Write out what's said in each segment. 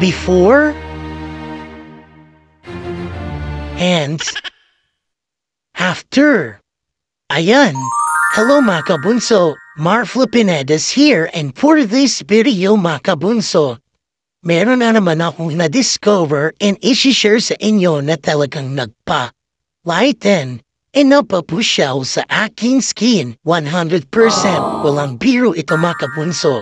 before, and after. Ayan. Hello mga kabunso, Marflo Pinedas here, and for this video mga kabunso, meron na naman akong na-discover and isi-share sa inyo na talagang nagpa-lighten and napapusyaw sa aking skin 100%. Walang biro ito mga kabunso.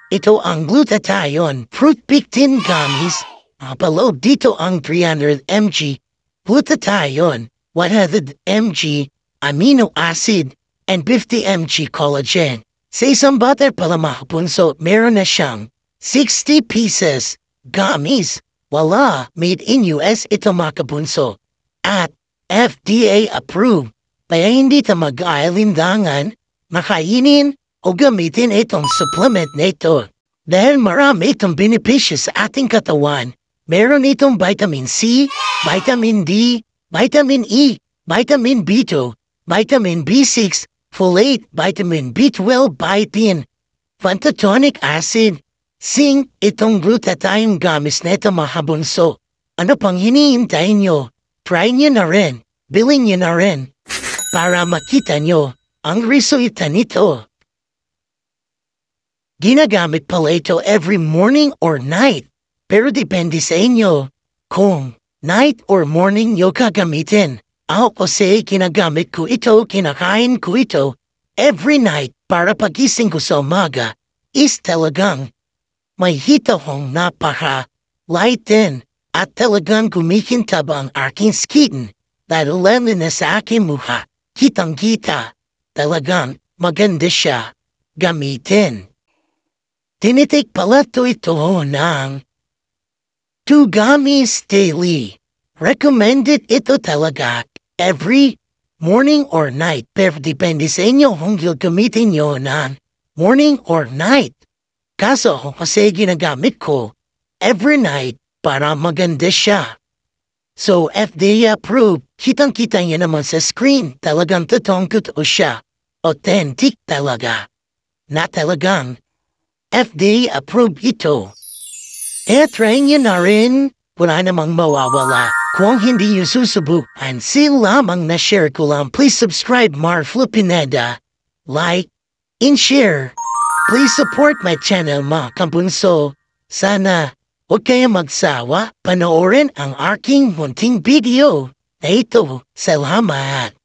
Ito ang glutathione fruit pectin gummies. Upload dito ang 300 mg glutathione, 100 mg amino acid, and 50 mg collagen. Sa isang butter pala mga kabunso, meron na siyang 60 pieces gummies. Wala, made in US ito mga kabunso. At FDA approved. Kaya hindi ta mag-ailindangan, makainin, o gamitin itong supplement na ito. Dahil marami itong benepisyo sa ating katawan. Meron itong vitamin C, vitamin D, vitamin E, vitamin B2, vitamin B6, folate, vitamin B12, biotin, pantotonic acid, zinc, itong glutathione gummies na ito mga kabunso. Ano pang hinihintay nyo? Try nyo na rin, bilhin nyo na rin, para makita nyo ang resulta nito. Ginagamit pala ito every morning or night, pero depende sa inyo kung night or morning nyo gagamitin. Ako kasi ginagamit ko ito, kinakain ko ito every night para pagising ko sa umaga is talagang may hita kong napaka-lighten at talagang kumikintab ang aking skin dahil lalo na sa aking mukha. Kitang-kita, talagang maganda siya gamitin. Tinitik pala ito ng 2 gummies daily. Recommended ito talaga every morning or night. Pero depende sa inyo kung gagamitin nyo ng morning or night. Kaso ako kasi ginagamit ko every night para maganda siya. So FDA approved, kitang-kita nyo naman sa screen, talagang totoong-totoo siya. Authentic talaga. Na talagang FDA approved ito. Try nyo na rin, wala namang mawawala. Kung hindi nyo susubukan, sila lamang na share ko lang. Please subscribe Marflo Pineda, like, and share. Please support my channel mga kabunso. Sana huwag kayo magsawa, panoorin ang aking munting video na ito. Salamat!